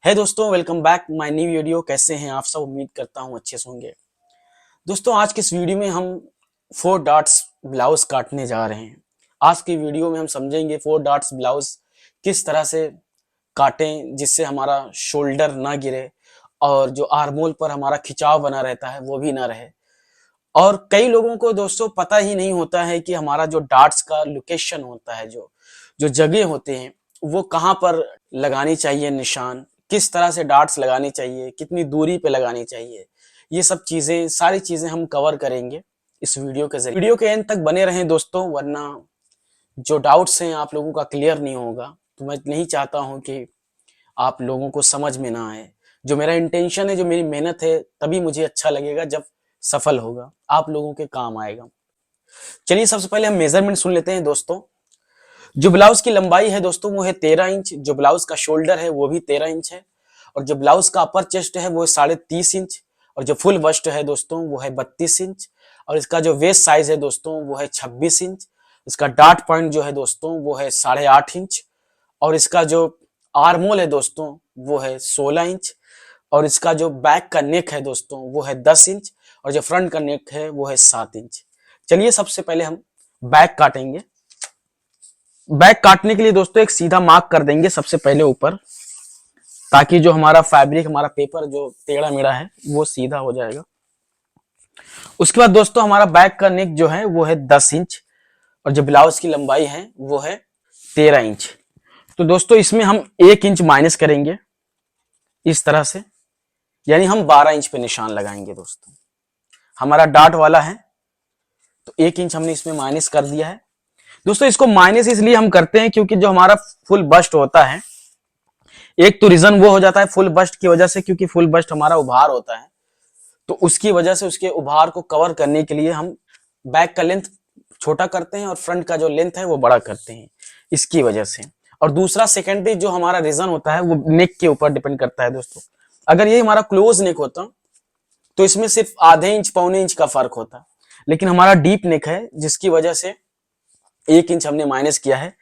है दोस्तों, welcome back my new video. कैसे हैं आप सब? उम्मीद करता हूं अच्छे से होंगे। दोस्तों, आज की इस वीडियो में हम 4 डॉट्स ब्लाउज काटने जा रहे हैं। आज की वीडियो में हम समझेंगे 4 डॉट्स ब्लाउज किस तरह से काटें जिससे हमारा शोल्डर ना गिरे और जो आर्मोल पर हमारा खिंचाव बना रहता है वो भी ना रहे। और कई लोगों को दोस्तों पता ही नहीं होता है कि हमारा जो डॉट्स का लोकेशन होता है, जो जो जगह होते हैं, वो कहाँ पर लगानी चाहिए निशान, किस तरह से डॉट्स लगानी चाहिए, कितनी दूरी पे लगानी चाहिए। ये सब चीजें, सारी चीजें हम कवर करेंगे इस वीडियो के जरिए। वीडियो के एंड तक बने रहें दोस्तों, वरना जो डाउट्स हैं आप लोगों का क्लियर नहीं होगा। तो मैं नहीं चाहता हूं कि आप लोगों को समझ में ना आए। जो मेरा इंटेंशन है, जो मेरी मेहनत है, तभी मुझे अच्छा लगेगा जब सफल होगा, आप लोगों के काम आएगा। चलिए सबसे पहले हम मेजरमेंट सुन लेते हैं दोस्तों। जो ब्लाउज की लंबाई है दोस्तों वो है 13 इंच। जो ब्लाउज का शोल्डर है वो भी 13 इंच है। और जो ब्लाउज का अपर चेस्ट है वो है 30.5 इंच। और जो फुल बस्ट है दोस्तों वो है 32 इंच। और इसका जो वेस्ट साइज है दोस्तों वो है 26 इंच। इसका डार्ट पॉइंट जो है दोस्तों वो है 8.5 इंच। और इसका जो आर्मोल है दोस्तों वो है 16 इंच। और इसका जो बैक का नेक है दोस्तों वो है 10 इंच। और जो फ्रंट का नेक है वो है 7 इंच। चलिए सबसे पहले हम बैक काटेंगे। बैक काटने के लिए दोस्तों एक सीधा मार्क कर देंगे सबसे पहले ऊपर, ताकि जो हमारा फैब्रिक, हमारा पेपर जो टेढ़ा मेढ़ा है वो सीधा हो जाएगा। उसके बाद दोस्तों हमारा बैक का नेक जो है वो है 10 इंच। और जो ब्लाउज की लंबाई है वो है 13 इंच। तो दोस्तों इसमें हम 1 इंच माइनस करेंगे इस तरह से, यानी हम 12 इंच पे निशान लगाएंगे दोस्तों। हमारा डार्ट वाला है तो 1 इंच हमने इसमें माइनस कर दिया है दोस्तों। इसको माइनस इसलिए हम करते हैं क्योंकि जो हमारा फुल बस्ट होता है, एक तो रीजन वो हो जाता है फुल बस्ट की वजह से, क्योंकि फुल बस्ट हमारा उभार होता है, तो उसकी वजह से उसके उभार को कवर करने के लिए हम बैक का लेंथ छोटा करते हैं और फ्रंट का जो लेंथ है वो बड़ा करते हैं, इसकी वजह से। और दूसरा सेकेंडरी जो हमारा रीजन होता है वो नेक के ऊपर डिपेंड करता है दोस्तों। अगर ये हमारा क्लोज नेक होता तो इसमें सिर्फ आधे इंच पौने इंच का फर्क होता, लेकिन हमारा डीप नेक है जिसकी वजह से 1 इंच हमने माइनस किया है।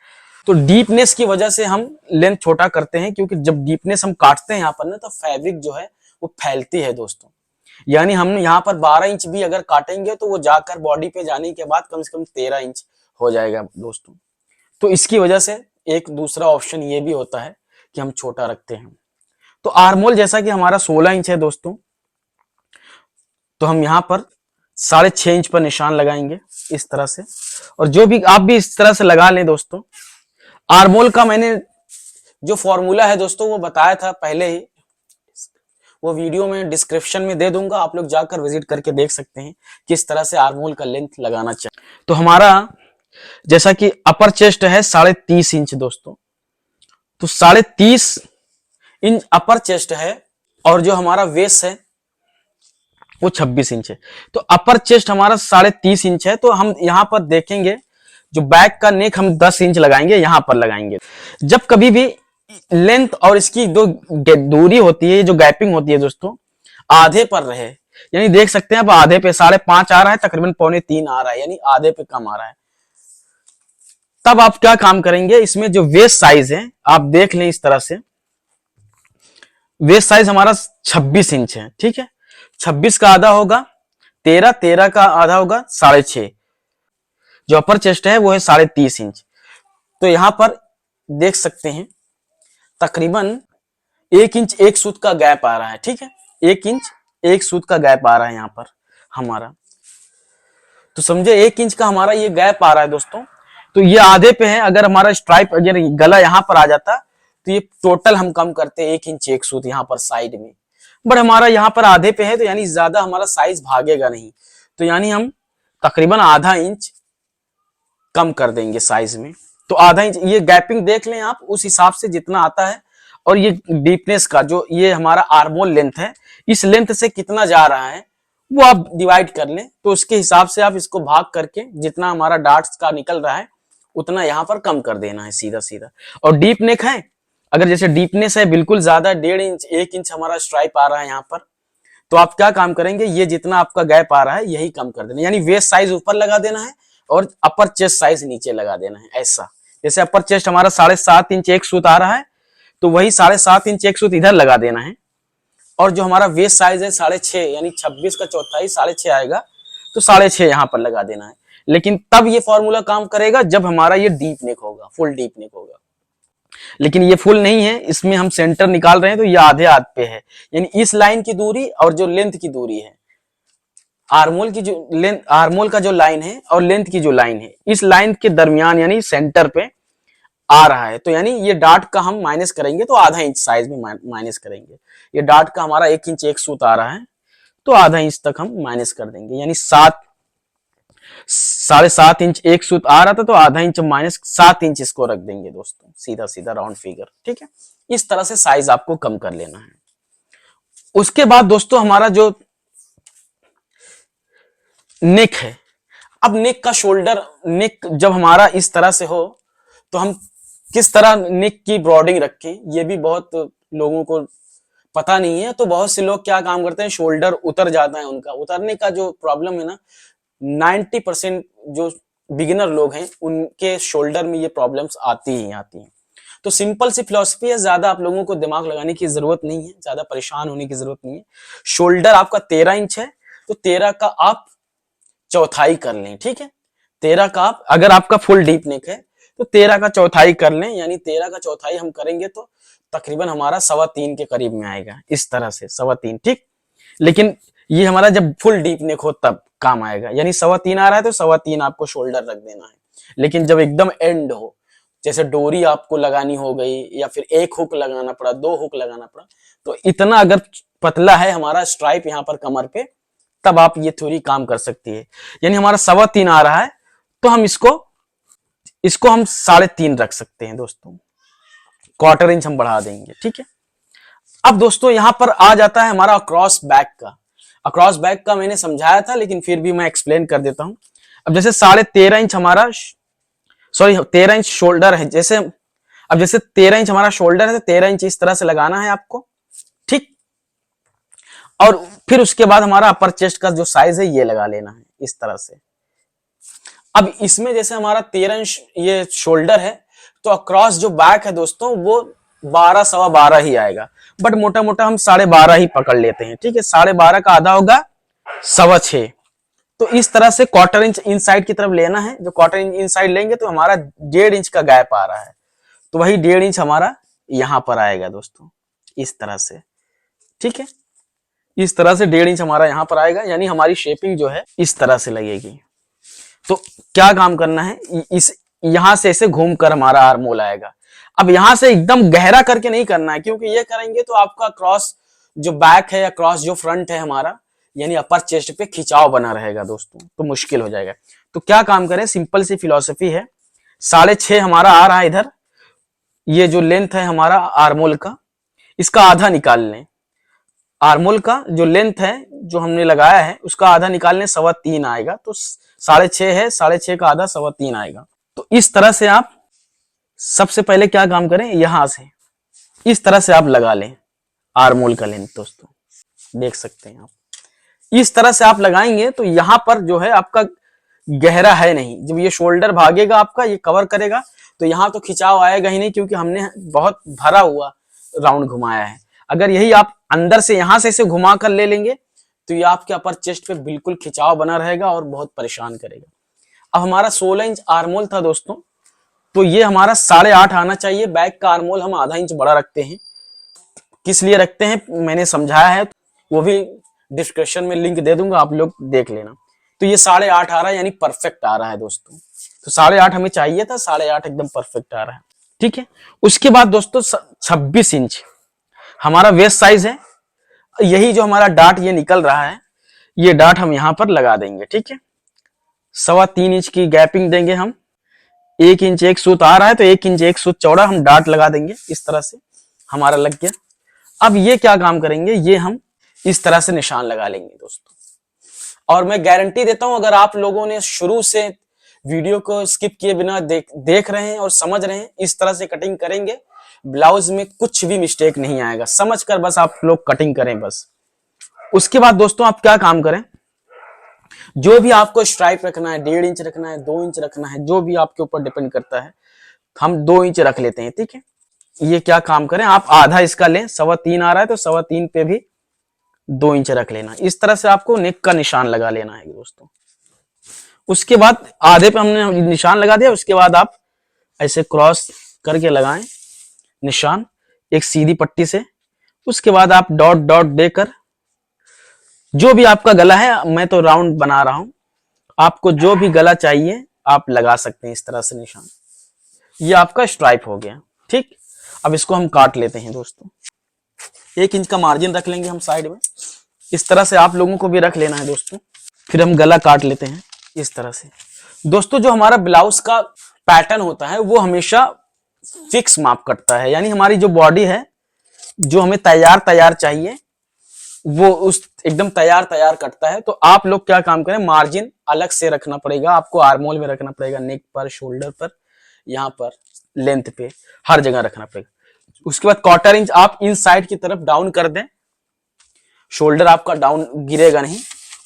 तो डीपनेस की वजह से हम लेंथ छोटा करते हैं, क्योंकि जब डीपनेस हम काटते हैं यहाँ पर ना, तो फैब्रिक जो है वो फैलती है दोस्तों। यानी हम यहाँ पर 12 इंच भी अगर काटेंगे तो वो जाकर बॉडी पे जाने के बाद कम से कम 13 इंच हो जाएगा दोस्तों। तो इसकी वजह से एक दूसरा ऑप्शन ये भी होता है कि हम छोटा रखते हैं। तो आर्मोल जैसा कि हमारा 16 इंच है दोस्तों, तो हम यहाँ पर 6.5 इंच पर निशान लगाएंगे इस तरह से। और जो भी आप भी इस तरह से लगा लें दोस्तों। आर्मोल का मैंने जो फॉर्मूला है दोस्तों वो बताया था पहले ही, वो वीडियो में डिस्क्रिप्शन में दे दूंगा, आप लोग जाकर विजिट करके देख सकते हैं किस तरह से आर्मोल का लेंथ लगाना चाहिए। तो हमारा जैसा कि अपर चेस्ट है 30.5 इंच दोस्तों, तो 30.5 इंच अपर चेस्ट है। और जो हमारा वेस्ट है वो 26 इंच है। तो अपर चेस्ट हमारा 30.5 इंच है। तो हम यहाँ पर देखेंगे जो बैक का नेक हम 10 इंच लगाएंगे, यहां पर लगाएंगे। जब कभी भी लेंथ और इसकी जो दूरी होती है, जो गैपिंग होती है दोस्तों, आधे पर रहे, यानी देख सकते हैं अब आधे पे 5.5 आ रहा है, तकरीबन 2.25 आ रहा है, यानी आधे पे कम आ रहा है, तब आप क्या काम करेंगे, इसमें जो वेस्ट साइज है आप देख लें इस तरह से। वेस्ट साइज हमारा 26 इंच है, ठीक है। 26 का आधा होगा 13, 13 का आधा होगा 6.5। जो अपर चेस्ट है वो है 30.5 इंच। तो यहां पर देख सकते हैं तकरीबन 1 इंच 1 सूत का गैप आ रहा है, ठीक है। 1 इंच 1 सूत का गैप आ रहा है यहां पर हमारा। तो समझे 1 इंच का हमारा ये गैप आ रहा है दोस्तों। तो ये आधे पे है। अगर हमारा स्ट्राइप, अगर गला यहां पर आ जाता तो ये टोटल हम कम करते 1 इंच 1 सूत यहां पर साइड में। बट हमारा यहाँ पर आधे पे है, तो यानी ज्यादा हमारा साइज भागेगा नहीं, तो यानी हम तकरीबन आधा इंच कम कर देंगे साइज में। तो आधा इंच ये गैपिंग देख लें आप, उस हिसाब से जितना आता है। और ये डीपनेस का जो ये हमारा आर्मोल लेंथ है, इस लेंथ से कितना जा रहा है वो आप डिवाइड कर लें। तो उसके हिसाब से आप इसको भाग करके जितना हमारा डार्ट्स का निकल रहा है उतना यहाँ पर कम कर देना है सीधा सीधा। और डीप नेक है, अगर जैसे डीपनेस है बिल्कुल ज्यादा 1.5 इंच 1 इंच हमारा स्ट्राइप आ रहा है यहाँ पर, तो आप क्या काम करेंगे, ये जितना आपका गैप आ रहा है यही कम कर देना, यानी वेस्ट साइज ऊपर लगा देना है और अपर चेस्ट साइज नीचे लगा देना है। ऐसा जैसे अपर चेस्ट हमारा 7.5 इंच 1 सूत आ रहा है, तो वही 7.5 इंच एक सूत इधर लगा देना है। और जो हमारा वेस्ट साइज है 6.5 यानी 26 का चौथाई 6.5 आएगा, तो 6.5 यहाँ पर लगा देना है। लेकिन तब ये फॉर्मूला काम करेगा जब हमारा ये डीप नेक होगा, फुल डीप नेक होगा। लेकिन ये फुल नहीं है, इसमें हम सेंटर निकाल रहे हैं तो ये आधे आध पे है, यानी इस लाइन की दूरी और जो लेंथ की दूरी है, आर्मोल की जो लेंथ, आर्मोल का जो लाइन है और लेंथ की जो लाइन है, इस लाइन के दरमियान यानी सेंटर पे आ रहा है। तो यानी ये डार्ट का हम माइनस करेंगे तो आधा इंच साइज में माइनस करेंगे। ये डार्ट का हमारा 1 इंच एक सूत आ रहा है, तो आधा इंच तक हम माइनस कर देंगे, यानी 7.5 इंच एक सूत आ रहा था, तो आधा इंच माइनस 7 इंच इसको रख देंगे दोस्तों, सीधा सीधा राउंड फिगर। ठीक है, इस तरह से साइज आपको कम कर लेना है। उसके बाद दोस्तों हमारा जो नेक है, अब नेक का शोल्डर, नेक जब हमारा इस तरह से हो तो हम किस तरह नेक की ब्रॉडिंग रखें, ये भी बहुत लोगों को पता नहीं है। तो बहुत से लोग क्या काम करते हैं, शोल्डर उतर जाता है उनका। उतरने का जो प्रॉब्लम है ना, 90% जो बिगिनर लोग हैं उनके शोल्डर में ये प्रॉब्लम्स आती ही आती हैं। तो सिंपल सी फिलॉसफी है, ज्यादा आप लोगों को दिमाग लगाने की जरूरत नहीं है, ज्यादा परेशान होने की जरूरत नहीं है। शोल्डर आपका 13 इंच है, तो 13 का आप चौथाई कर लें। ठीक है, 13 का आप, अगर आपका फुल डीप नेक है तो 13 का चौथाई कर लें, यानी 13 का चौथाई हम करेंगे तो तकरीबन हमारा 3.25 के करीब में आएगा, इस तरह से 3.25। ठीक, लेकिन ये हमारा जब फुल डीप नेक हो तब काम आएगा, यानी 3.25 आ रहा है तो 3.25 आपको शोल्डर रख देना है। लेकिन जब एकदम एंड हो, जैसे डोरी आपको लगानी हो गई या फिर एक हुक लगाना पड़ा, 2 हुक लगाना पड़ा, तो इतना अगर पतला है हमारा स्ट्राइप यहाँ पर कमर पे, तब आप ये थ्योरी काम कर सकती है। यानी हमारा 3.25 आ रहा है तो हम इसको हम 3.5 रख सकते हैं दोस्तों, 1/4 इंच हम बढ़ा देंगे। ठीक है, अब दोस्तों यहां पर आ जाता है हमारा अक्रॉस बैक का। अक्रॉस बैक का मैंने समझाया था, लेकिन फिर भी मैं एक्सप्लेन कर देता हूं। अब जैसे 13.5 इंच हमारा, सॉरी 13 इंच शोल्डर है, जैसे अब जैसे 13 इंच हमारा शोल्डर है तो 13 इंच इस तरह से लगाना है आपको। ठीक, और फिर उसके बाद हमारा अपर चेस्ट का जो साइज है ये लगा लेना है इस तरह से। अब इसमें जैसे हमारा 13 इंच ये शोल्डर है, तो अक्रॉस जो बैक है दोस्तों वो 12 सवा 12 ही आएगा, बट मोटा मोटा हम 12.5 ही पकड़ लेते हैं। ठीक है, 12.5 का आधा होगा 6.25। तो इस तरह से 1/4 इंच इनसाइड की तरफ लेना है। जो 1/4 इंच इनसाइड लेंगे तो हमारा 1.5 इंच का गैप आ रहा है, तो वही 1.5 इंच हमारा यहां पर आएगा दोस्तों, इस तरह से। ठीक है, इस तरह से 1.5 इंच हमारा यहां पर आएगा, यानी हमारी शेपिंग जो है इस तरह से लगेगी। तो क्या काम करना है, इस यहां से ऐसे घूम कर हमारा आर्मोल आएगा। अब यहां से एकदम गहरा करके नहीं करना है, क्योंकि ये करेंगे तो आपका क्रॉस जो बैक है या क्रॉस जो फ्रंट है हमारा, यानी अपर चेस्ट पे खिंचाव बना रहेगा दोस्तों, तो मुश्किल हो जाएगा। तो क्या काम करें, सिंपल सी फिलॉसफी है, 6.5 हमारा आ रहा है इधर, ये जो लेंथ है हमारा आर्मोल का, इसका आधा निकाल लें। आर्मोल का जो लेंथ है जो हमने लगाया है उसका आधा निकालने 3.25 आएगा, तो 6.5 है, 6.5 का आधा 3.25 आएगा। तो इस तरह से आप सबसे पहले क्या काम करें, यहां से इस तरह से आप लगा लें आर्मोल का लेंथ दोस्तों, देख सकते हैं आप। इस तरह से आप लगाएंगे तो यहां पर जो है आपका गहरा है नहीं, जब ये शोल्डर भागेगा आपका ये कवर करेगा तो यहां तो खिंचाव आएगा ही नहीं, क्योंकि हमने बहुत भरा हुआ राउंड घुमाया है। अगर यही आप अंदर से यहां से इसे घुमा कर ले लेंगे तो ये आपके अपर चेस्ट पे बिल्कुल खिंचाव बना रहेगा और बहुत परेशान करेगा। अब हमारा 16 इंच आर्मोल था दोस्तों, तो ये हमारा 8.5 आना चाहिए। बैक का आर्मोल हम आधा इंच बड़ा रखते हैं, किस लिए रखते हैं मैंने समझाया है, वो भी डिस्क्रिप्शन में लिंक दे दूंगा, आप लोग देख लेना। तो ये 8.5 आ रहा है, यानी परफेक्ट आ रहा है दोस्तों। तो 8.5 हमें चाहिए था, 8.5 एकदम परफेक्ट आ रहा है। ठीक है, उसके बाद दोस्तों 26 इंच हमारा वेस्ट साइज है। यही जो हमारा डार्ट ये निकल रहा है, ये डार्ट हम यहां पर लगा देंगे। ठीक है, 3.25 इंच की गैपिंग देंगे हम। 1 इंच एक सूत आ रहा है तो 1 इंच एक सूत चौड़ा हम डार्ट लगा देंगे, इस तरह से हमारा लग गया। अब ये क्या काम करेंगे, ये हम इस तरह से निशान लगा लेंगे दोस्तों। और मैं गारंटी देता हूं, अगर आप लोगों ने शुरू से वीडियो को स्किप किए बिना देख रहे हैं और समझ रहे हैं, इस तरह से कटिंग करेंगे, ब्लाउज में कुछ भी मिस्टेक नहीं आएगा। समझकर बस आप लोग कटिंग करें बस। उसके बाद दोस्तों आप क्या काम करें, जो भी आपको स्ट्राइप रखना है, 1.5 इंच रखना है, 2 इंच रखना है, जो भी आपके ऊपर डिपेंड करता है, हम 2 इंच रख लेते हैं। ठीक है, ये क्या काम करें, आप आधा इसका लें, 3.25 आ रहा है तो 3.25 पे भी 2 इंच रख लेना। इस तरह से आपको नेक का निशान लगा लेना है दोस्तों। उसके बाद आधे पे हमने निशान लगा दिया, उसके बाद आप ऐसे क्रॉस करके लगाएं निशान एक सीधी पट्टी से। उसके बाद आप डॉट डॉट देकर जो भी आपका गला है, मैं तो राउंड बना रहा हूं, आपको जो भी गला चाहिए आप लगा सकते हैं इस तरह से निशान। ये आपका स्ट्राइप हो गया। ठीक, अब इसको हम काट लेते हैं दोस्तों। 1 इंच का मार्जिन रख लेंगे हम साइड में, इस तरह से आप लोगों को भी रख लेना है दोस्तों। फिर हम गला काट लेते हैं इस तरह से। दोस्तों जो हमारा ब्लाउज का पैटर्न होता है वो हमेशा फिक्स माप करता है, यानी हमारी जो बॉडी है, जो हमें तैयार चाहिए वो उस एकदम तैयार कटता है। तो आप लोग क्या काम करें, मार्जिन अलग से रखना पड़ेगा आपको, आर्मोल में रखना पड़ेगा, नेक पर, शोल्डर पर, यहाँ पर, लेंथ पे, हर जगह रखना पड़ेगा। उसके बाद 1/4 इंच आप इन साइड की तरफ डाउन कर दें, शोल्डर आपका डाउन गिरेगा नहीं।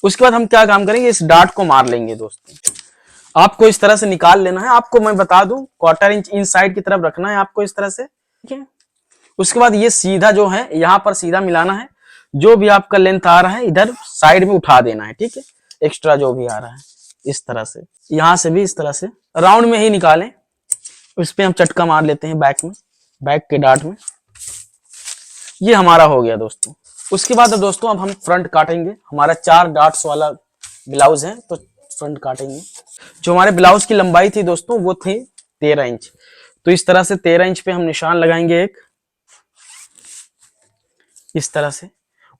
उसके बाद हम क्या काम करेंगे, इस डार्ट को मार लेंगे दोस्तों। आपको इस तरह से निकाल लेना है। आपको मैं बता दूं 1/4 इंच इन साइड की तरफ रखना है आपको इस तरह से, ठीक है। उसके बाद ये सीधा जो है यहाँ पर सीधा मिलाना है, जो भी आपका लेंथ आ रहा है इधर साइड में उठा देना है, ठीक है। एक्स्ट्रा जो भी आ रहा है इस तरह से, यहां से भी इस तरह से राउंड में ही निकालें। उस पे हम चटका मार लेते हैं बैक में, बैक के डार्ट में। ये हमारा हो गया दोस्तों। उसके बाद दोस्तों अब हम फ्रंट काटेंगे। हमारा 4 डार्ट्स वाला ब्लाउज है तो फ्रंट काटेंगे। जो हमारे ब्लाउज की लंबाई थी दोस्तों वो थी 13 इंच, तो इस तरह से 13 इंच पे हम निशान लगाएंगे एक, इस तरह से।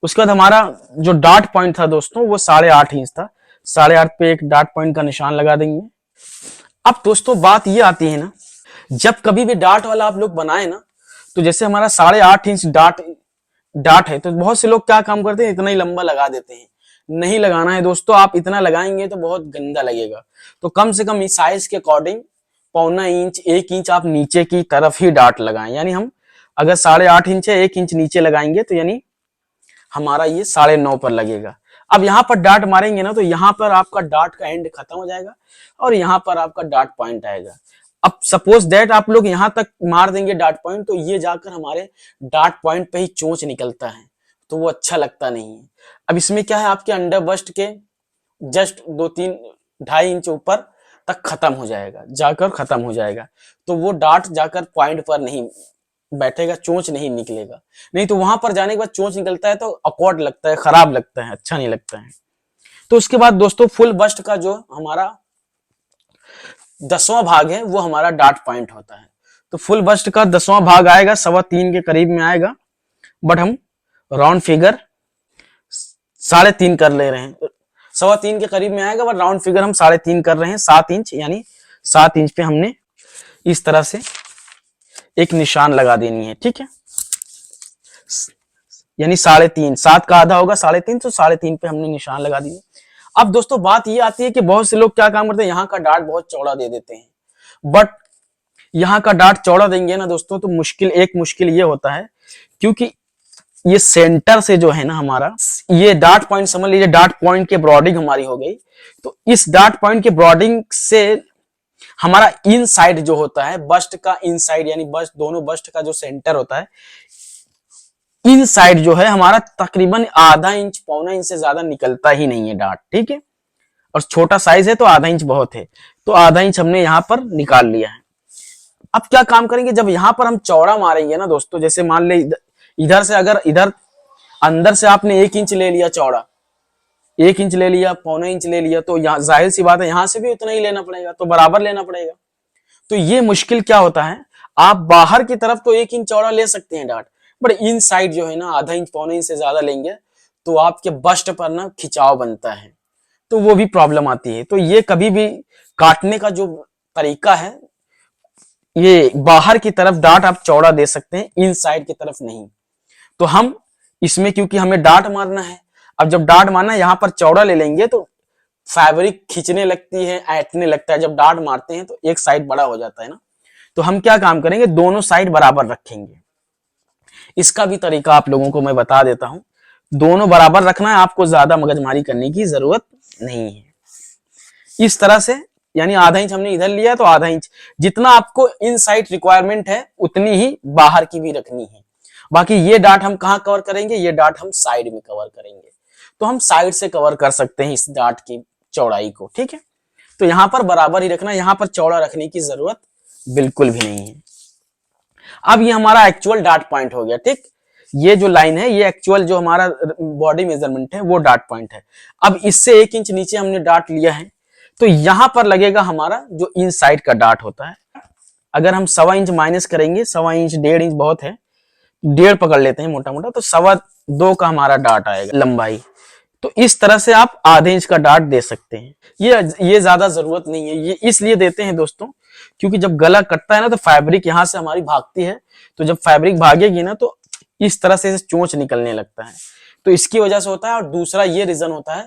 उसके बाद हमारा जो डार्ट पॉइंट था दोस्तों वो 8.5 इंच था, 8.5 पे एक डार्ट पॉइंट का निशान लगा देंगे। अब दोस्तों बात ये आती है ना, जब कभी भी डार्ट वाला आप लोग बनाए ना, तो जैसे हमारा 8.5 इंच डार्ट है तो बहुत से लोग क्या काम करते हैं, इतना ही लंबा लगा देते हैं। नहीं लगाना है दोस्तों, आप इतना लगाएंगे तो बहुत गंदा लगेगा। तो कम से कम इस साइज के अकॉर्डिंग 0.25 इंच, 1 इंच आप नीचे की तरफ ही डार्ट लगाएं। यानी हम अगर 8.5 इंच है, 1 इंच नीचे लगाएंगे तो यानी हमारा ये 9.5 पर लगेगा। अब यहाँ पर डार्ट मारेंगे ना तो यहाँ पर आपका डार्ट का एंड खत्म हो जाएगा और यहाँ पर आपका डार्ट पॉइंट आएगा। अब सपोज दैट आप लोग यहाँ तक मार देंगे डार्ट पॉइंट, तो ये जाकर हमारे डार्ट पॉइंट पे ही चोंच निकलता है, तो वो अच्छा लगता नहीं है। अब इसमें क्या है, आपके अंडर बस्ट के जस्ट 2-3 2.5 इंच ऊपर तक खत्म हो जाएगा, जाकर खत्म हो जाएगा। तो वो डार्ट जाकर पॉइंट पर नहीं बैठेगा, चोंच नहीं निकलेगा। नहीं तो वहां पर जाने के बाद चोंच निकलता है तो ऑकवर्ड लगता है, खराब लगता है, अच्छा नहीं लगता है। तो उसके बाद दोस्तों फुल बस्ट का जो हमारा 10वां भाग है वो हमारा डार्ट पॉइंट होता है। तो फुल बस्ट का 10वां भाग आएगा 3.25 के करीब में आएगा, बट हम राउंड फिगर 3.5 कर ले रहे हैं। 3.25 के करीब में आएगा, बट राउंड फिगर हम 3.5 कर रहे हैं, 7 इंच। यानी 7 इंच पे हमने इस तरह से एक निशान लगा देनी है, ठीक है। यानी 3.5, 7 का आधा होगा 3.5, तो 3.5 पे हमने निशान लगा दिए। अब दोस्तों बात ये आती है कि बहुत से लोग क्या काम करते हैं, यहाँ का डार्ट बहुत चौड़ा दे देते हैं। बट यहाँ का डार्ट चौड़ा देंगे ना दोस्तों तो मुश्किल ये होता है, क्योंकि ये सेंटर से जो है ना हमारा ये डार्ट पॉइंट, समझ लीजिए डार्ट पॉइंट के ब्रॉडिंग हमारी हो गई। तो इस डार्ट पॉइंट के ब्रॉडिंग से हमारा इन साइड जो होता है, बस्ट का इन साइड, यानी बस्ट, दोनों बस्ट का जो सेंटर होता है, इन साइड जो है हमारा तकरीबन आधा इंच, 0.25 इंच से ज्यादा निकलता ही नहीं है डार्ट, ठीक है। और छोटा साइज है तो आधा इंच बहुत है, तो आधा इंच हमने यहां पर निकाल लिया है। अब क्या काम करेंगे, जब यहां पर हम चौड़ा मारेंगे ना दोस्तों, जैसे मान ले इधर से, अगर इधर अंदर से आपने 1 इंच ले लिया चौड़ा, 1 इंच ले लिया, 0.25 इंच ले लिया, तो यहाँ जाहिर सी बात है यहां से भी उतना ही लेना पड़ेगा, तो बराबर लेना पड़ेगा। तो ये मुश्किल क्या होता है, आप बाहर की तरफ तो 1 इंच चौड़ा ले सकते हैं डार्ट, बट इन साइड जो है ना आधा इंच, 0.25 इंच से ज्यादा लेंगे तो आपके बस्ट पर ना खिंचाव बनता है, तो वो भी प्रॉब्लम आती है। तो ये कभी भी काटने का जो तरीका है, ये बाहर की तरफ डार्ट आप चौड़ा दे सकते हैं, इन साइड की तरफ नहीं। तो हम इसमें क्योंकि हमें डार्ट मारना है, अब जब डार्ट मारना है यहाँ पर चौड़ा ले लेंगे तो फैब्रिक खींचने लगती है, ऐंठने लगता है। जब डार्ट मारते हैं तो एक साइड बड़ा हो जाता है ना, तो हम क्या काम करेंगे, दोनों साइड बराबर रखेंगे। इसका भी तरीका आप लोगों को मैं बता देता हूं, दोनों बराबर रखना है, आपको ज्यादा मगजमारी करने की जरूरत नहीं है। इस तरह से यानी आधा इंच हमने इधर लिया तो आधा इंच, जितना आपको इनसाइड रिक्वायरमेंट है उतनी ही बाहर की भी रखनी है। बाकी ये डाट हम कहाँ कवर करेंगे, ये डाट हम साइड में कवर करेंगे, तो हम साइड से कवर कर सकते हैं इस डाट की चौड़ाई को, ठीक है। तो यहां पर बराबर ही रखना, यहां पर चौड़ा रखने की जरूरत बिल्कुल भी नहीं है। अब ये हमारा एक्चुअल डाट पॉइंट हो गया, ठीक। ये जो लाइन है ये एक्चुअल जो हमारा बॉडी मेजरमेंट है वो डाट पॉइंट है। अब इससे 1 इंच नीचे हमने डाट लिया है, तो यहां पर लगेगा हमारा जो इनसाइड का डाट होता है। अगर हम 1.25 इंच माइनस करेंगे, 1.25 इंच 1.5 इंच बहुत है, 1.5 पकड़ लेते हैं मोटा मोटा, तो 2.25 का हमारा डाट आएगा लंबाई। तो इस तरह से आप आधे इंच का डाट दे सकते हैं। ये ज्यादा जरूरत नहीं है, ये इसलिए देते हैं दोस्तों क्योंकि जब गला कटता है ना तो फैब्रिक यहां से हमारी भागती है, तो जब फैब्रिक भागेगी ना तो इस तरह से चोंच निकलने लगता है, तो इसकी वजह से होता है। और दूसरा ये रीजन होता है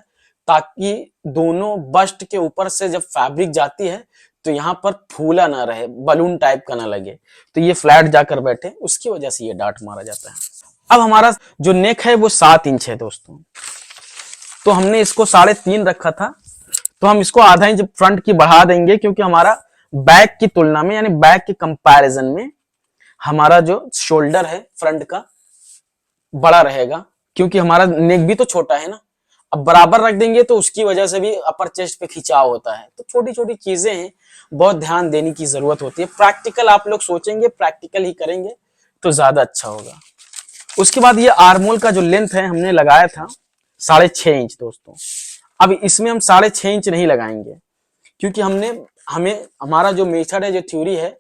ताकि दोनों बस्ट के ऊपर से जब फैब्रिक जाती है तो यहाँ पर फूला ना रहे, बलून टाइप का ना लगे, तो ये फ्लैट जाकर बैठे, उसकी वजह से ये डाट मारा जाता है। अब हमारा जो नेक है वो 7 इंच है दोस्तों, तो हमने इसको 3.5 रखा था, तो हम इसको आधा इंच फ्रंट की बढ़ा देंगे क्योंकि हमारा बैक की तुलना में यानी बैक के कंपैरिजन में हमारा जो शोल्डर है फ्रंट का बड़ा रहेगा, क्योंकि हमारा नेक भी तो छोटा है ना। अब बराबर रख देंगे तो उसकी वजह से भी अपर चेस्ट पे खिंचाव होता है। तो छोटी छोटी चीजें हैं, बहुत ध्यान देने की जरूरत होती है। प्रैक्टिकल आप लोग सोचेंगे, प्रैक्टिकल ही करेंगे तो ज्यादा अच्छा होगा। उसके बाद ये आर्मोल का जो लेंथ है हमने लगाया था 6.5 इंच दोस्तों। अब इसमें हम 6.5 इंच नहीं लगाएंगे क्योंकि हमारा जो मेथड है, जो थ्योरी है,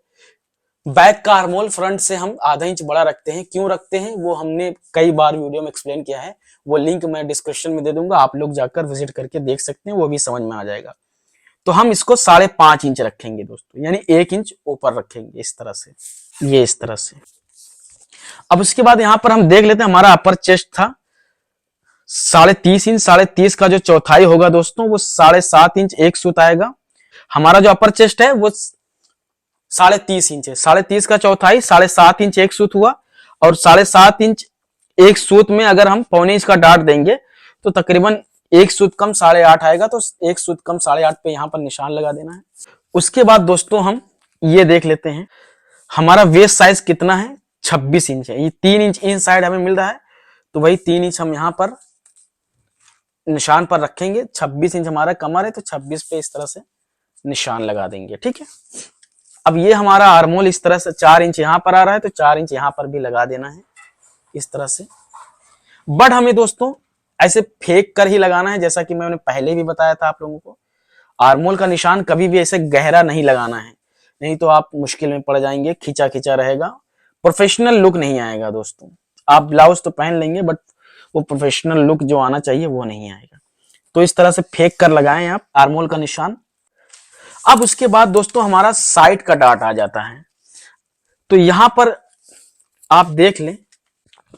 बैक का आर्मोल फ्रंट से हम आधा इंच बड़ा रखते हैं। क्यों रखते हैं वो हमने कई बार वीडियो में एक्सप्लेन किया है, वो लिंक मैं डिस्क्रिप्शन में दे दूंगा, आप लोग जाकर विजिट करके देख सकते हैं, वो भी समझ में आ जाएगा। तो हम इसको 5.5 इंच रखेंगे दोस्तों, यानी 1 इंच ऊपर रखेंगे इस तरह से, ये इस तरह से। अब उसके बाद यहां पर हम देख लेते हैं, हमारा अपर चेस्ट था 30.5 इंच, 30.5 का जो चौथाई होगा दोस्तों वो 7.5 इंच एक सूत आएगा। हमारा जो अपर चेस्ट है वो 30.5 इंच है, 30.5 का चौथाई 7.5 इंच एक सूत हुआ, और 7.5 इंच एक सूत में अगर हम 1.25 इंच का डाट देंगे तो तकरीबन एक सूत कम 8.5 आएगा, तो एक सूत कम 8.5 पे यहां पर निशान लगा देना है। उसके बाद दोस्तों हम ये देख लेते हैं हमारा वेस्ट साइज कितना है, 26 इंच है। ये 3 इंच इन साइड हमें मिल रहा है, तो वही 3 इंच हम यहां पर निशान पर रखेंगे। 26 इंच हमारा कमर है, तो 26 पे इस तरह से निशान लगा देंगे, ठीक है। अब ये हमारा आर्मोल इस तरह से 4 इंच यहां पर आ रहा है, तो 4 इंच यहां पर भी लगा देना है इस तरह से। बट हमें दोस्तों ऐसे फेंक कर ही लगाना है, जैसा कि मैंने पहले भी बताया था आप लोगों को। आर्मोल का निशान कभी भी ऐसे गहरा नहीं लगाना है, नहीं तो आप मुश्किल में पड़ जाएंगे, खींचा खींचा रहेगा, प्रोफेशनल लुक नहीं आएगा दोस्तों। आप ब्लाउज तो पहन लेंगे बट वो प्रोफेशनल लुक जो आना चाहिए वो नहीं आएगा। तो इस तरह से फेंक कर लगाएं आप आर्मोल का निशान। अब उसके बाद दोस्तों हमारा साइड का डाट आ जाता है, तो यहां पर आप देख लें,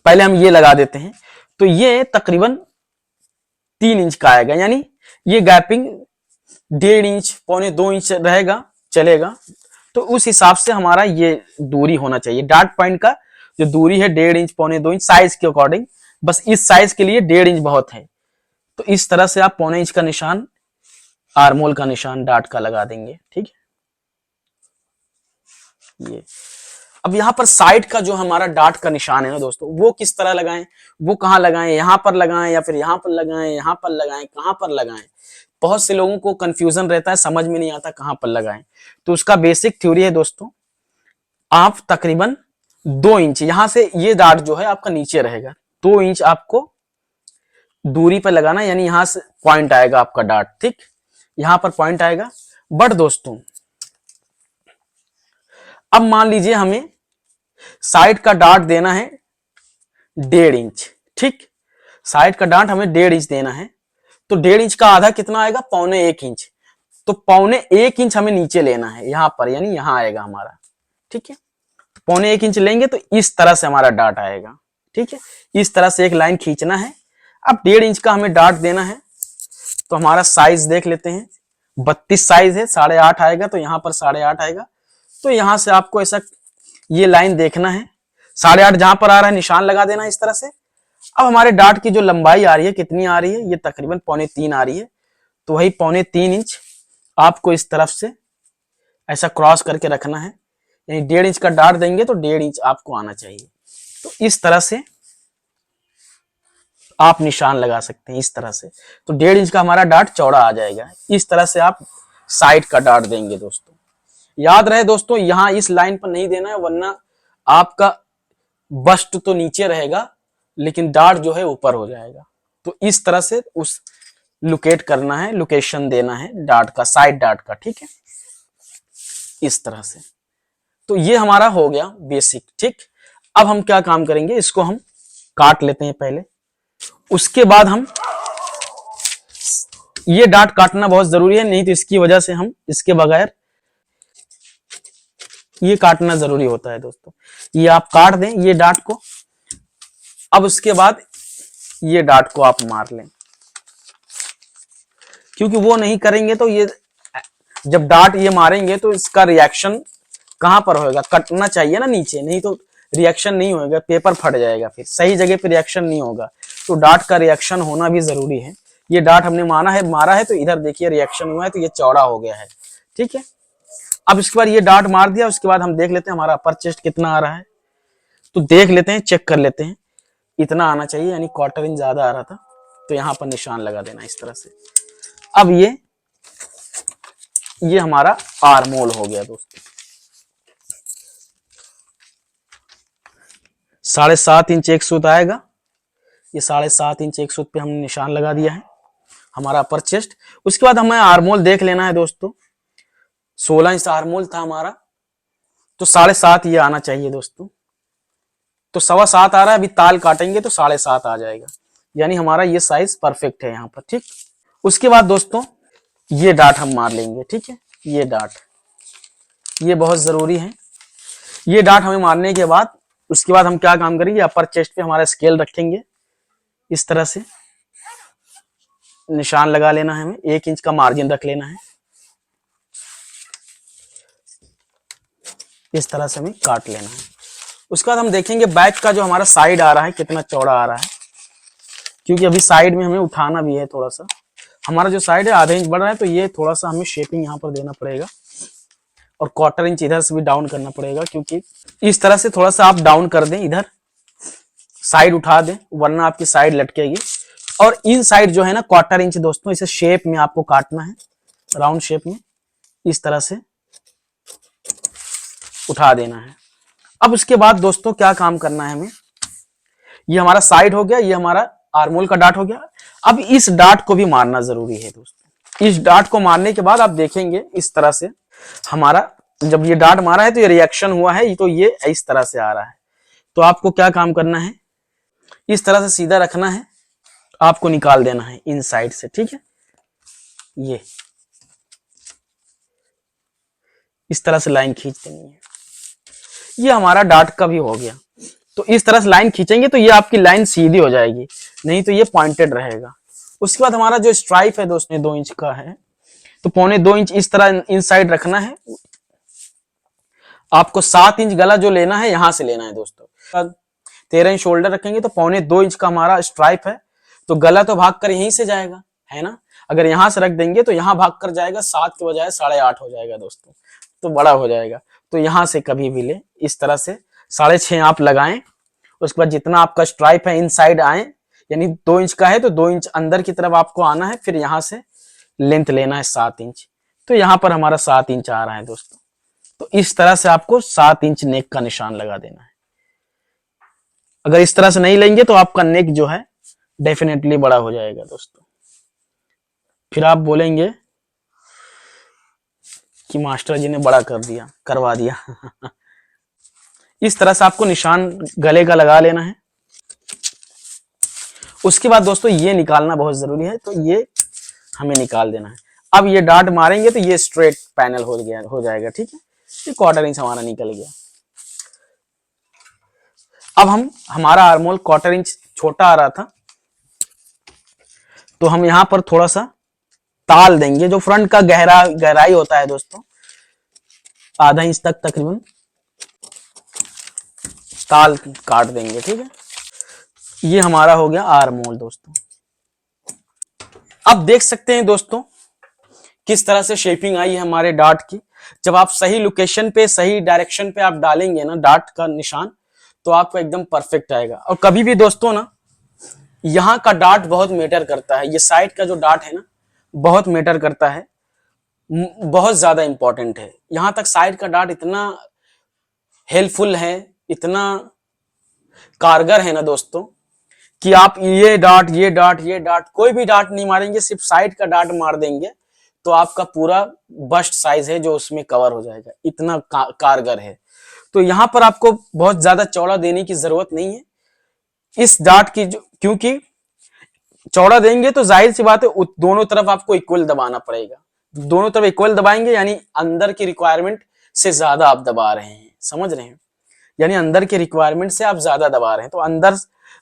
पहले हम ये लगा देते हैं, तो ये तकरीबन 3 इंच का आएगा, यानी ये गैपिंग 1.5 इंच 1.25 इंच रहेगा, चलेगा। तो उस हिसाब से हमारा ये दूरी होना चाहिए, डाट पॉइंट का जो दूरी है 1.5 इंच 1.25 इंच साइज के अकॉर्डिंग, बस इस साइज के लिए 1.5 इंच बहुत है। तो इस तरह से आप 1.25 इंच का निशान, आर्मोल का निशान डाट का लगा देंगे, ठीक है। ये अब यहाँ पर साइड का जो हमारा डाट का निशान है ना दोस्तों, वो किस तरह लगाएं, वो कहाँ लगाएं, यहां पर लगाएं या फिर यहां पर लगाएं, यहां पर लगाएं, कहां पर लगाएं। बहुत से लोगों को कंफ्यूजन रहता है, समझ में नहीं आता कहां पर लगाएं। तो उसका बेसिक थ्योरी है दोस्तों, आप तकरीबन 2 इंच यहां से, ये डाट जो है आपका नीचे रहेगा, 2 इंच आपको दूरी पर लगाना, यानी यहां से पॉइंट आएगा आपका डाट, ठीक, यहां पर पॉइंट आएगा। बट दोस्तों अब मान लीजिए हमें साइड का डाट देना है 1.5 इंच, ठीक, साइड का डाट हमें 1.5 इंच देना है, तो 1.5 इंच का आधा कितना आएगा, 1.25 इंच। तो 1.25 इंच हमें नीचे लेना है यहां पर, यानी यहां आएगा हमारा, ठीक है। 1.25 इंच लेंगे तो इस तरह से हमारा डाट आएगा, ठीक है। इस तरह से एक लाइन खींचना है। अब 1.5 इंच का हमें डाट देना है, तो हमारा साइज देख लेते हैं, 32 साइज है, 8.5 आएगा, तो यहां पर 8.5 आएगा। तो यहां से आपको ऐसा ये लाइन देखना है, 8.5 जहां पर आ रहा है निशान लगा देना इस तरह से। अब हमारे डाट की जो लंबाई आ रही है कितनी आ रही है, ये तकरीबन 2.25 आ रही है, तो वही 2.25 इंच आपको इस तरफ से ऐसा क्रॉस करके रखना है, यानी 1.5 इंच का डार्ट देंगे तो 1.5 इंच आपको आना चाहिए। तो इस तरह से आप निशान लगा सकते हैं, इस तरह से। तो 1.5 इंच का हमारा डार्ट चौड़ा आ जाएगा। इस तरह से आप साइड का डार्ट देंगे दोस्तों। याद रहे दोस्तों, यहां इस लाइन पर नहीं देना है, वरना आपका बस्ट तो नीचे रहेगा लेकिन डार्ट जो है ऊपर हो जाएगा। तो इस तरह से उस लोकेट करना है, लोकेशन देना है डार्ट का, साइड डार्ट का, ठीक है, इस तरह से। तो ये हमारा हो गया बेसिक, ठीक। अब हम क्या काम करेंगे, इसको हम काट लेते हैं पहले। उसके बाद हम ये डार्ट काटना बहुत जरूरी है, नहीं तो इसकी वजह से हम इसके बगैर ये काटना जरूरी होता है दोस्तों। ये आप काट दें ये डार्ट को। अब उसके बाद ये डार्ट को आप मार लें, क्योंकि वो नहीं करेंगे तो ये जब डार्ट ये मारेंगे तो इसका रिएक्शन कहां पर होगा, कटना चाहिए ना नीचे, नहीं तो रिएक्शन नहीं होगा, पेपर फट जाएगा, फिर सही जगह पे रिएक्शन नहीं होगा। तो डार्ट का रिएक्शन होना भी जरूरी है। ये डार्ट हमने मारा है तो इधर देखिए रिएक्शन हुआ है, तो ये चौड़ा हो गया है, ठीक है। अब इसके बाद ये डार्ट मार दिया, उसके बाद हम देख लेते हैं हमारा अपर चेस्ट कितना आ रहा है। तो देख लेते हैं, चेक कर लेते हैं, इतना आना चाहिए, यानी 1/4 इंच ज्यादा आ रहा था, तो यहाँ पर निशान लगा देना इस तरह से। अब ये हमारा आर्म होल हो गया दोस्तों। 7.5 इंच एक सूत आएगा, ये 7.5 इंच एक सूत पे हमने निशान लगा दिया है हमारा अपर चेस्ट। उसके बाद हमें आर्म होल देख लेना है दोस्तों। 16 इंच आर्म होल था हमारा, तो 7.5 ये आना चाहिए दोस्तों। तो 7.25 आ रहा है, अभी ताल काटेंगे तो 7.5 आ जाएगा, यानी हमारा ये साइज परफेक्ट है यहाँ पर, ठीक। उसके बाद दोस्तों ये डार्ट हम मार लेंगे, ठीक है। ये डार्ट, ये बहुत जरूरी है। ये डार्ट हमें मारने के बाद उसके बाद हम क्या काम करेंगे, अपर चेस्ट पे हमारा स्केल रखेंगे, इस तरह से निशान लगा लेना है, हमें 1 इंच का मार्जिन रख लेना है, इस तरह से हमें काट लेना है। उसके बाद हम देखेंगे बैक का जो हमारा साइड आ रहा है कितना चौड़ा आ रहा है, क्योंकि अभी साइड में हमें उठाना भी है थोड़ा सा। हमारा जो साइड है आधे इंच बढ़ रहा है, तो ये थोड़ा सा हमें शेपिंग यहाँ पर देना पड़ेगा, और 1/4 इंच इधर से भी डाउन करना पड़ेगा, क्योंकि इस तरह से थोड़ा सा आप डाउन कर दें, इधर साइड उठा दें, वरना आपकी साइड लटकेगी। और इन साइड जो है ना 1/4 इंच दोस्तों, इसे शेप में आपको काटना है, राउंड शेप में, इस तरह से उठा देना है। अब उसके बाद दोस्तों क्या काम करना है हमें, ये हमारा साइड हो गया, ये हमारा आर्मोल का डार्ट हो गया। अब इस डार्ट को भी मारना जरूरी है दोस्तों। इस डार्ट को मारने के बाद आप देखेंगे इस तरह से हमारा, जब ये डार्ट मारा है तो ये रिएक्शन हुआ है, तो ये इस तरह से आ रहा है। तो आपको क्या काम करना है, इस तरह से सीधा रखना है, आपको निकाल देना है इन साइड से, ठीक है। ये इस तरह से लाइन खींच देनी है। ये हमारा डार्ट का भी हो गया। तो इस तरह से लाइन खींचेंगे तो ये आपकी लाइन सीधी हो जाएगी, नहीं तो ये पॉइंटेड रहेगा। उसके बाद हमारा जो स्ट्राइप है दोस्तों 2 इंच का है, तो 1.25 इंच इस तरह इन साइड रखना है। आपको 7 इंच गला जो लेना है यहां से लेना है दोस्तों। 13 इंच शोल्डर रखेंगे तो 1.25 इंच का हमारा स्ट्राइप है, तो गला तो भाग कर यहीं से जाएगा, है ना। अगर यहां से रख देंगे तो यहां भाग कर जाएगा, 7 के बजाय 8.5 हो जाएगा दोस्तों, तो बड़ा हो जाएगा। तो यहां से कभी भी ले, इस तरह से 6.5 आप लगाएं। उसके बाद जितना आपका स्ट्राइप है इन साइड आए, यानी 2 इंच का है तो 2 इंच अंदर की तरफ आपको आना है, फिर यहां से लेंथ लेना है 7 इंच। तो यहां पर हमारा 7 इंच आ रहा है दोस्तों। तो इस तरह से आपको 7 इंच नेक का निशान लगा देना है। अगर इस तरह से नहीं लेंगे तो आपका नेक जो है डेफिनेटली बड़ा हो जाएगा दोस्तों, फिर आप बोलेंगे कि मास्टर जी ने बड़ा करवा दिया। इस तरह से आपको निशान गले का लगा लेना है। उसके बाद दोस्तों ये निकालना बहुत जरूरी है, तो ये हमें निकाल देना है। अब ये डार्ट मारेंगे तो ये स्ट्रेट पैनल हो जाएगा, ठीक है। ये 1/4 इंच हमारा निकल गया। अब हमारा आर्मोल 1/4 इंच छोटा आ रहा था, तो हम यहां पर थोड़ा सा ताल देंगे। जो फ्रंट का गहराई होता है दोस्तों, आधा इंच तक तकरीबन ताल काट देंगे, ठीक है। ये हमारा हो गया आर्म होल दोस्तों। अब देख सकते हैं दोस्तों किस तरह से शेपिंग आई है हमारे डार्ट की। जब आप सही लोकेशन पे सही डायरेक्शन पे आप डालेंगे ना डार्ट का निशान, तो आपको एकदम परफेक्ट आएगा। और कभी भी दोस्तों ना, यहाँ का डार्ट बहुत मैटर करता है, ये साइड का जो डार्ट है ना बहुत मैटर करता है, बहुत ज्यादा इंपॉर्टेंट है। यहां तक साइड का डार्ट इतना हेल्पफुल है, इतना कारगर है ना दोस्तों, कि आप ये डार्ट कोई भी डार्ट नहीं मारेंगे, सिर्फ साइड का डार्ट मार देंगे तो आपका पूरा बस्ट साइज है जो उसमें कवर हो जाएगा, इतना कारगर है। तो यहां पर आपको बहुत ज्यादा चौड़ा देने की जरूरत नहीं है इस डार्ट की, क्योंकि चौड़ा देंगे तो जाहिर सी बात है दोनों तरफ आपको इक्वल दबाना पड़ेगा। दोनों तरफ इक्वल दबाएंगे यानी अंदर की रिक्वायरमेंट से ज्यादा आप दबा रहे हैं, समझ रहे हैं, यानी अंदर के रिक्वायरमेंट से आप ज्यादा दबा रहे हैं। तो अंदर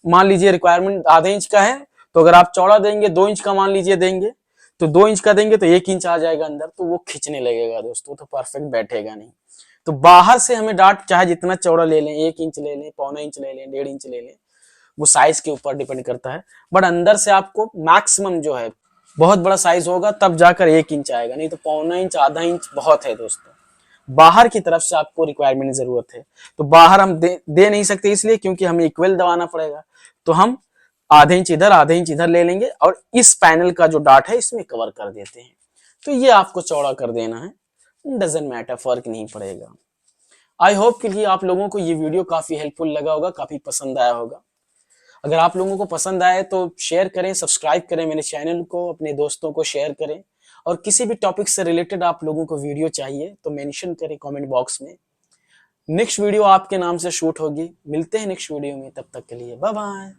मान लीजिए रिक्वायरमेंट आधे इंच का है, तो अगर आप चौड़ा देंगे 2 इंच का मान लीजिए देंगे, तो 2 इंच का देंगे तो 1 इंच आ जाएगा अंदर, तो वो खींचने लगेगा दोस्तों, तो परफेक्ट बैठेगा नहीं। तो बाहर से हमें डार्ट चाहे जितना चौड़ा ले लें, 1 इंच ले लें, पौना इंच ले लें, 1.5 इंच ले लें, वो साइज के ऊपर डिपेंड करता है। बट अंदर से आपको मैक्सिमम जो है, बहुत बड़ा साइज होगा तब जाकर 1 इंच आएगा, नहीं तो पौना इंच आधा इंच बहुत है दोस्तों। बाहर की तरफ से आपको रिक्वायरमेंट की जरूरत है, तो बाहर हम दे नहीं सकते, इसलिए क्योंकि हमें इक्वल दबाना पड़ेगा। तो हम आधे इंच इधर आधे इंच इधर ले लेंगे और इस पैनल का जो डार्ट है इसमें कवर कर देते हैं। तो ये आपको चौड़ा कर देना है, डजेंट मैटर, फर्क नहीं पड़ेगा। आई होप कि आप लोगों को ये वीडियो काफी हेल्पफुल लगा होगा, काफी पसंद आया होगा। अगर आप लोगों को पसंद आए तो शेयर करें, सब्सक्राइब करें मेरे चैनल को, अपने दोस्तों को शेयर करें। और किसी भी टॉपिक से रिलेटेड आप लोगों को वीडियो चाहिए तो मेंशन करें कमेंट बॉक्स में। नेक्स्ट वीडियो आपके नाम से शूट होगी। मिलते हैं नेक्स्ट वीडियो में, तब तक के लिए बाय बाय।